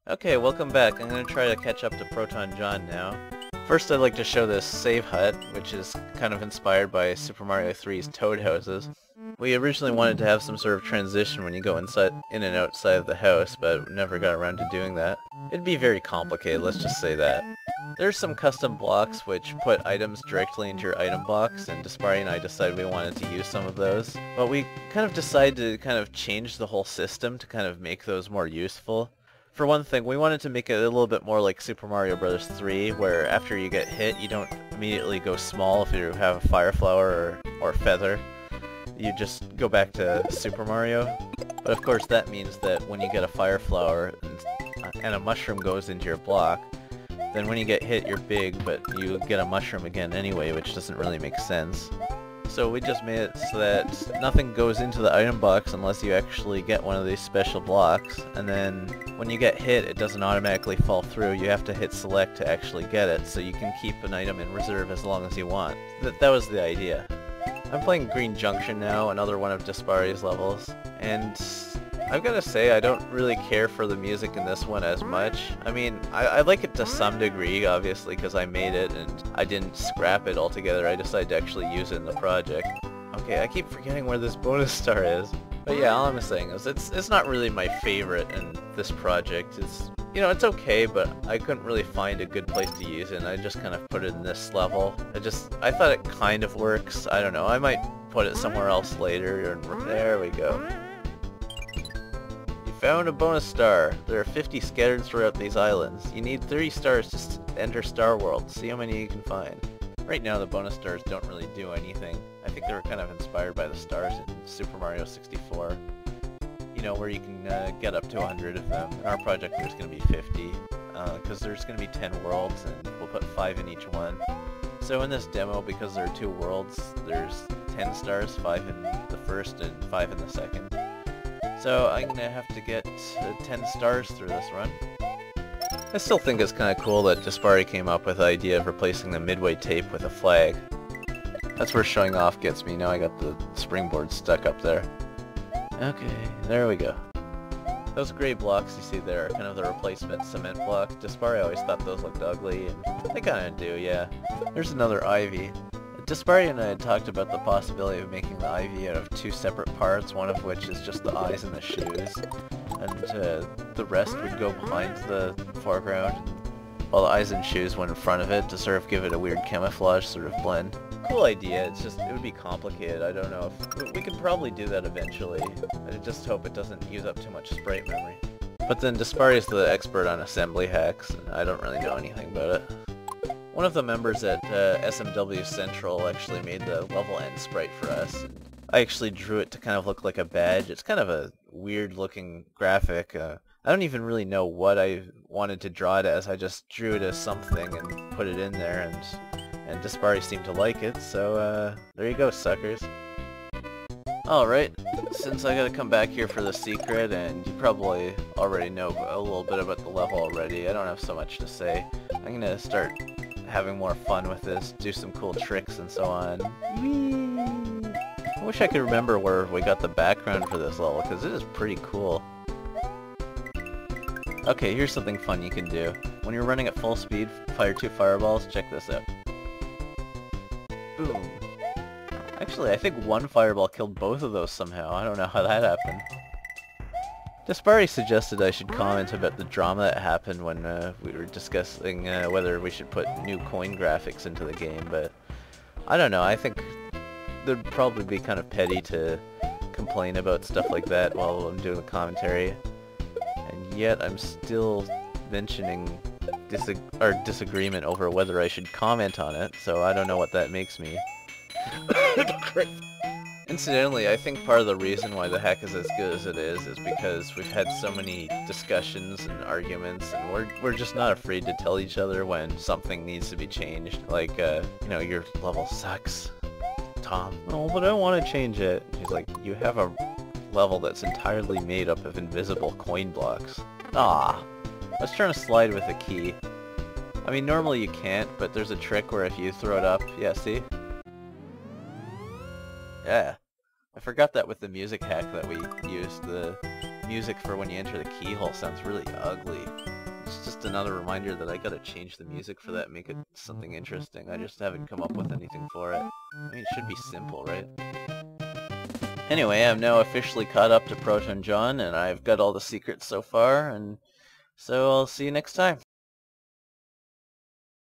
Okay, welcome back. I'm going to try to catch up to Proton Jon now. First I'd like to show this save hut, which is kind of inspired by Super Mario 3's Toad houses. We originally wanted to have some sort of transition when you go inside, in and outside of the house, but never got around to doing that. It'd be very complicated, let's just say that. There's some custom blocks which put items directly into your item box, and Despari and I decided we wanted to use some of those. But we kind of decided to kind of change the whole system to kind of make those more useful. For one thing, we wanted to make it a little bit more like Super Mario Bros. 3, where after you get hit, you don't immediately go small if you have a Fire Flower or Feather. You just go back to Super Mario. But of course that means that when you get a Fire Flower and a mushroom goes into your block, then when you get hit you're big, but you get a mushroom again anyway, which doesn't really make sense. So we just made it so that nothing goes into the item box unless you actually get one of these special blocks, and then when you get hit it doesn't automatically fall through. You have to hit select to actually get it, so you can keep an item in reserve as long as you want. That was the idea. I'm playing Green Junction now, another one of Despari's levels, and I've got to say I don't really care for the music in this one as much. I mean, I like it to some degree, obviously, because I made it and I didn't scrap it altogether. I decided to actually use it in the project. Okay, I keep forgetting where this bonus star is. But yeah, all I'm saying is it's not really my favorite in this project. It's, you know, it's okay, but I couldn't really find a good place to use it, and I just kind of put it in this level. I thought it kind of works. I don't know, I might put it somewhere else later. There we go. Found a bonus star. There are 50 scattered throughout these islands. You need 30 stars to enter Star World. See how many you can find. Right now the bonus stars don't really do anything. I think they were kind of inspired by the stars in Super Mario 64. You know, where you can get up to 100 of them. In our project there's going to be 50, because there's going to be 10 worlds and we'll put 5 in each one. So in this demo, because there are 2 worlds, there's 10 stars, 5 in the first and 5 in the second. So I'm gonna have to get 10 stars through this run. I still think it's kinda cool that Despari came up with the idea of replacing the midway tape with a flag. That's where showing off gets me. Now I got the springboard stuck up there. Okay, there we go. Those gray blocks you see there are kind of the replacement cement blocks. Despari always thought those looked ugly, and they kinda do, yeah. There's another ivy. Despari and I had talked about the possibility of making the ivy out of 2 separate parts, one of which is just the eyes and the shoes, and the rest would go behind the foreground, while the eyes and shoes went in front of it to sort of give it a weird camouflage sort of blend. Cool idea, it's just, it would be complicated. I don't know if... We could probably do that eventually. I just hope it doesn't use up too much sprite memory. But then Despari is the expert on assembly hacks, and I don't really know anything about it. One of the members at SMW Central actually made the level end sprite for us. I actually drew it to kind of look like a badge. It's kind of a weird looking graphic. I don't even really know what I wanted to draw it as. I just drew it as something and put it in there, and Despari seemed to like it, so there you go, suckers. Alright, since I gotta come back here for the secret, and you probably already know a little bit about the level already, I don't have so much to say. I'm gonna start having more fun with this, do some cool tricks and so on. Whee! I wish I could remember where we got the background for this level, because it is pretty cool. Okay, here's something fun you can do. When you're running at full speed, fire 2 fireballs. Check this out. Boom. Actually, I think 1 fireball killed both of those somehow. I don't know how that happened. Despari suggested I should comment about the drama that happened when we were discussing whether we should put new coin graphics into the game, but I don't know, I think it'd probably be kind of petty to complain about stuff like that while I'm doing the commentary, and yet I'm still mentioning our disagreement over whether I should comment on it, so I don't know what that makes me. Incidentally, I think part of the reason why the hack is as good as it is because we've had so many discussions and arguments, and we're just not afraid to tell each other when something needs to be changed. Like, you know, your level sucks, Tom. Oh, but I want to change it. He's like, you have a level that's entirely made up of invisible coin blocks. Ah, let's try to slide with a key. I mean, normally you can't, but there's a trick where if you throw it up, yeah, see? Yeah. I forgot that with the music hack that we used. The music for when you enter the keyhole sounds really ugly. just another reminder that I gotta change the music for that and make it something interesting. I just haven't come up with anything for it. I mean, it should be simple, right? Anyway, I'm now officially caught up to Proton Jon, and I've got all the secrets so far, and so I'll see you next time.